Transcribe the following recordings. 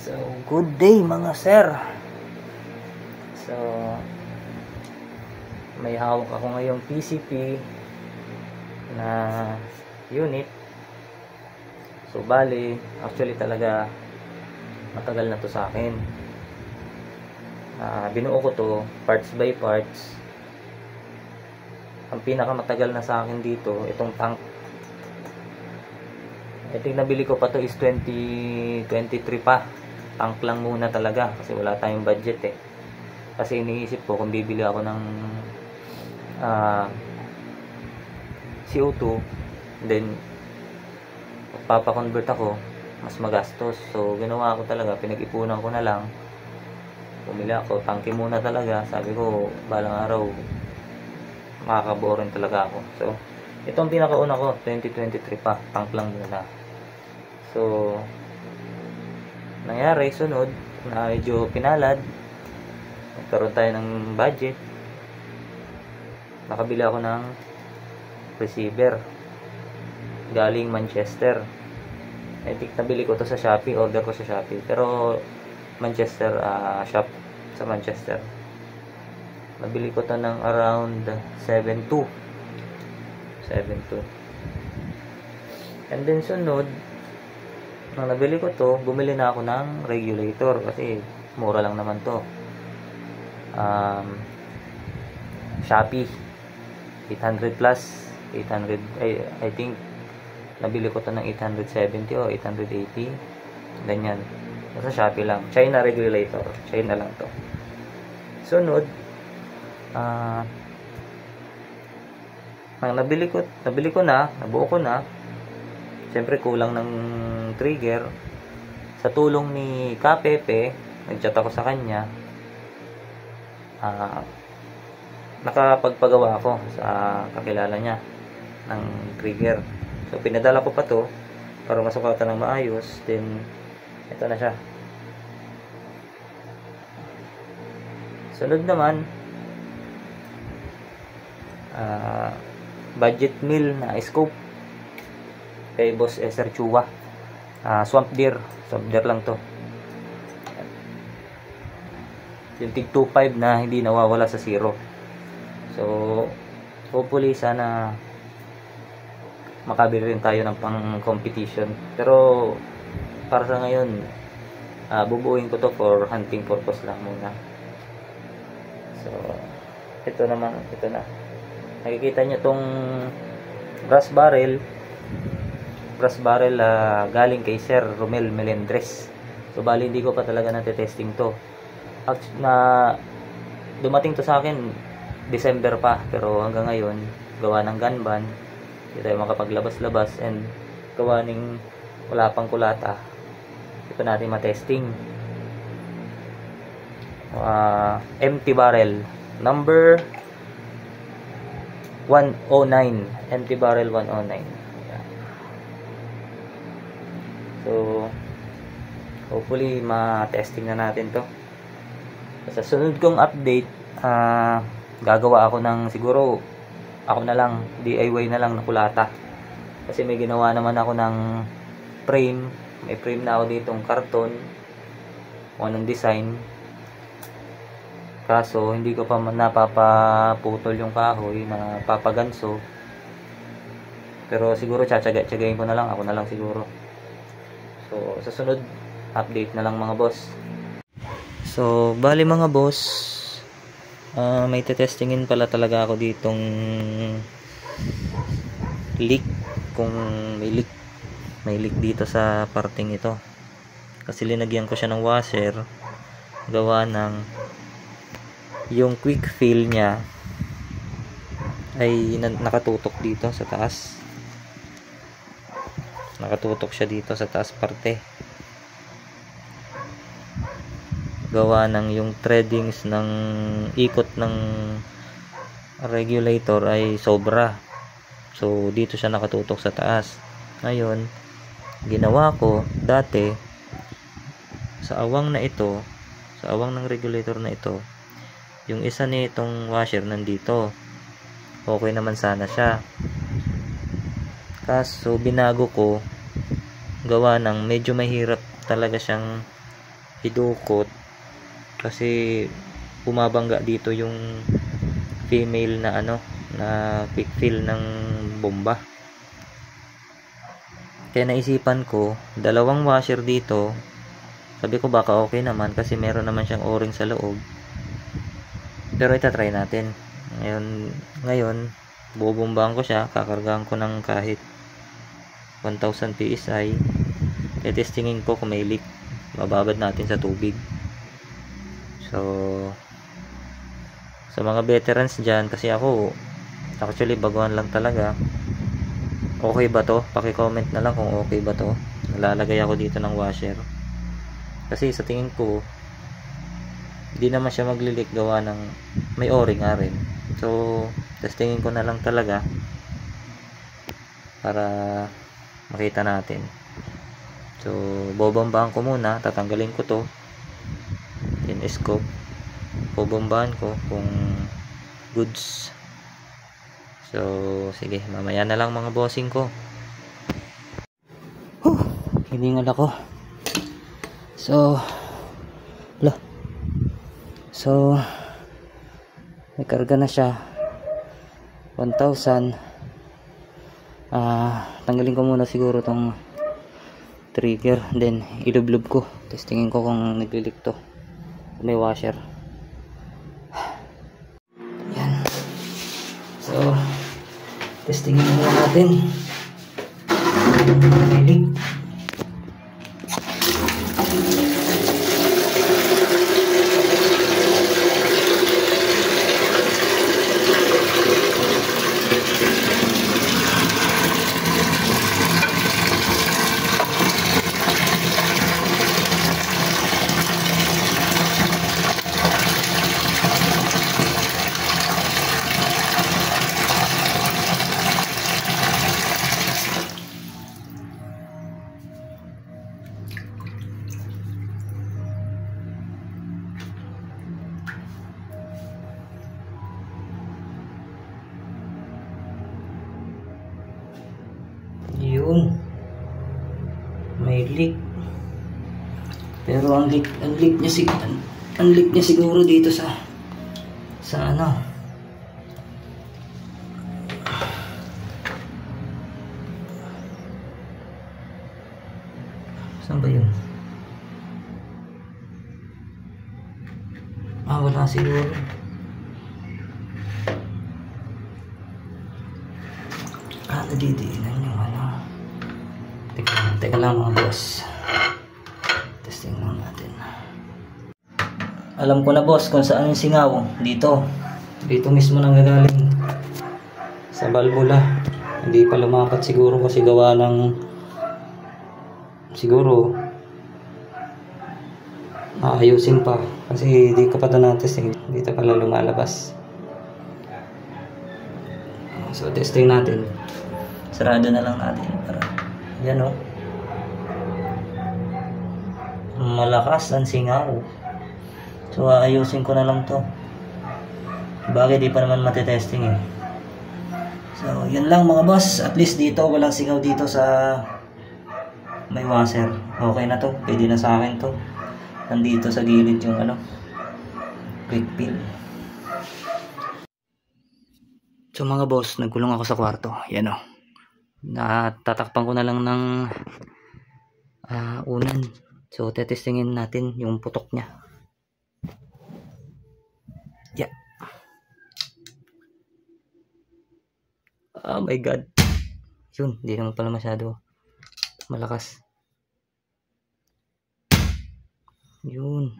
So, good day mga sir. So, may hawak ako ngayong PCP na unit. So, bali, actually talaga matagal na to sa akin. Binuo ko to parts by parts. Ang pinakamatagal na sa akin dito, itong tank. I think nabili ko pa to is 2023 pa. Tank lang muna talaga kasi wala tayong budget eh. Kasi iniisip ko kung bibili ako ng CO2, then papa-convert ako, mas magastos. So ginawa ko talaga, pinag-ipunan ko na lang. Bumili ako, tangke muna talaga. Sabi ko, balang araw makakabuo rin talaga ako. So ito ang pinakauna ko, 2023 pa, tank lang muna. So nangyari, sunod, na medyo pinalad, nagkaroon tayo ng budget, nakabili ako ng receiver galing Manchester. I think nabili ko to sa Shopee, order ko sa Shopee, pero Manchester shop sa Manchester. Nabili ko to ng around 7.2. And then sunod, nang nabili ko to, bumili na ako ng regulator kasi mura lang naman to. Shopee 800 plus 800, I think nabili ko to ng 870 o 880 ganyan. Sa Shopee lang, China regulator, China lang to. Sunod, nang nabili ko na, nabuo ko na. Siyempre kulang ng trigger. Sa tulong ni Kapepe, nag-chat ako sa kanya, nakapagpagawa ako sa kakilala niya ng trigger. So pinadala ko pa to para masukatan ng maayos. Then ito na siya. Sunod naman, budget meal na scope kay Boss Eser Chua. Swamp Deer lang to. Yung tig 2.5 na hindi nawawala sa zero. So hopefully sana makabili rin tayo ng pang competition. Pero para sa ngayon, bubuuin ko to for hunting purpose lang muna. So ito na. Nakikita nyo tong brass barrel galing kay Sir Romel Melendres. So bali hindi ko pa talaga natetesting to. Dumating to sa akin December pa, pero hanggang ngayon gawa ng gun ban, hindi tayo makapaglabas-labas, and gawa ng wala pang kulata, ito natin matesting. Empty barrel number 109, empty barrel 109. So hopefully ma-testing na natin to. Sa sunod kong update, gagawa ako ng, siguro ako na lang, DIY na lang na kulata. Kasi may ginawa naman ako ng frame. May frame na ako ditong karton, o ng design. Kaso hindi ko pa napapaputol yung kahoy na papaganso. Pero siguro tsagayin ko na lang, ako na lang siguro. So sa sunod update na lang mga boss. So bali mga boss, may tetestingin pala talaga ako ditong leak, kung may leak dito sa parting ito. Kasi linagyan ko siya ng washer, gawa ng yung quick fill niya ay nakatutok dito sa taas. Nakatutok siya dito sa taas parte. Gawa ng yung threadings ng ikot ng regulator ay sobra. So dito siya nakatutok sa taas. Ngayon, ginawa ko dati sa awang na ito, sa awang ng regulator na ito, yung isa nitong washer nandito. Okay naman sana siya. Kaso binago ko, gawa ng medyo mahirap talaga siyang idukot kasi bumabangga dito yung female na ano na quick fill ng bomba. Kaya naisipan ko dalawang washer dito. Sabi ko baka okay naman kasi meron naman siyang o-ring sa loob. Pero itatry natin. Ngayon bubombahan ko siya, kakargahan ko ng kahit 1000 PSI. Testingin ko kung may leak. Bababad natin sa tubig. So sa mga veterans dyan, kasi ako actually baguhan lang talaga, okay ba to? Paki-comment na lang kung okay ba to. Nalalagay ako dito ng washer kasi sa tingin ko hindi naman siya maglilik gawa ng may o-ring nga rin. So testingin ko na lang talaga para makita natin. So bobombahan ko muna, tatanggalin ko to in scope, bobombahan ko kung goods. So sige, mamaya na lang mga bossing ko. Hiningal ako. So may karga na siya 1000. Tanggalin ko muna siguro tong trigger, then ilublob ko, testingin ko kung naglilik to, may washer. Yan. So testingin muna natin may leak. Yun, may leak, pero ang leak niya siguro dito sa ano, saan ba yun? Wala siguro. Nadidiinan yung ano. Teka lang mga boss, testing lang natin. Alam ko na boss kung saan yung singaw. Dito mismo nang gagaling sa valvula. Hindi pa lumapat siguro kasi gawa ng siguro ayusin pa kasi di ka pa ito na-testing, dito pala lumalabas. So testing natin, sarado na lang natin para yan o, malakas ang singaw. So ayusin ko na lang to, bagay di pa naman matitesting eh. So yun lang mga boss, at least dito walang singaw dito sa may washer. Okay na to, pwede na sa akin to. Nandito sa gilid yung ano, quick fill. So mga boss, nagkulong ako sa kwarto. Yan o, natatakpan ko na lang ng unan. So tetestingin natin yung putok nya. Yeah. Oh my god. Yun, hindi naman pala masyado malakas. Yun.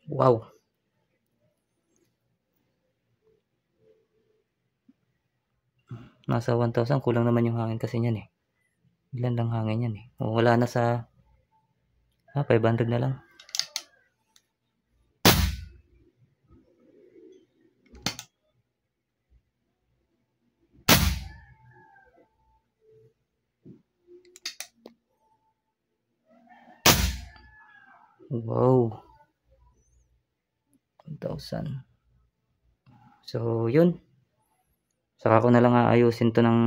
Wow. Nasa 1,000, kulang naman yung hangin kasi niyan eh. Ilan lang hangin yan eh. Wala na sa 500 na lang. Wow. 1,000. So yun. Saka ko na lang aayusin to ng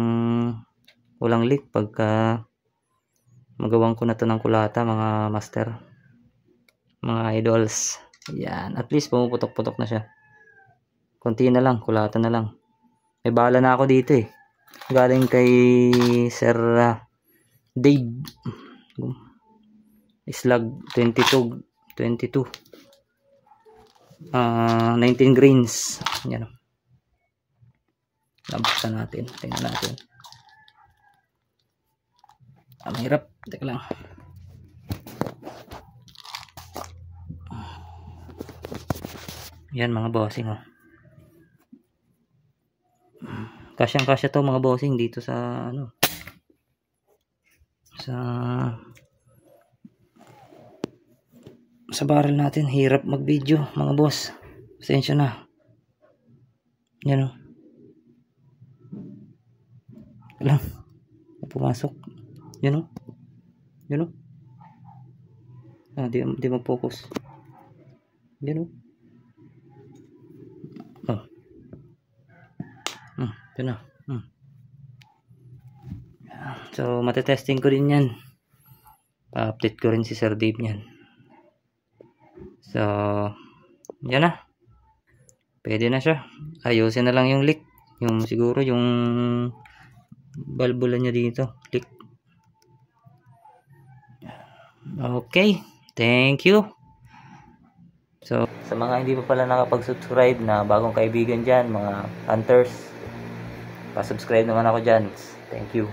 walang leak pagka magawang ko na to ng kulata, mga master, mga idols. Yan, at least pumuputok-putok na siya. Konti na lang, kulata na lang. May bala na ako dito eh. Galing kay Sir Dave. Slug 22. 19 grains. Yan. Nabuksan natin. Tingnan natin. Mahirap. Teka lang. Yan mga bossing. Oh. Kasyang-kasya to mga bossing dito sa ano. Sa barrel natin. Hirap mag-video mga boss. Pasensya na. Yan o. Alam. Pumasok. Yan o. Yan o. Di mag-focus. Yan o. Oh. Yan na. So, matetesting ko din yan. Pa-update ko rin si Sir Dave yan. So, yan na. Pwede na siya. Ayusin na lang yung leak. Yung siguro yung balbula niya dito. Leak. Okay. Thank you. So, sa mga hindi pa pala nakapag-subscribe na bagong kaibigan dyan, mga hunters, pa-subscribe naman ako dyan. Thank you.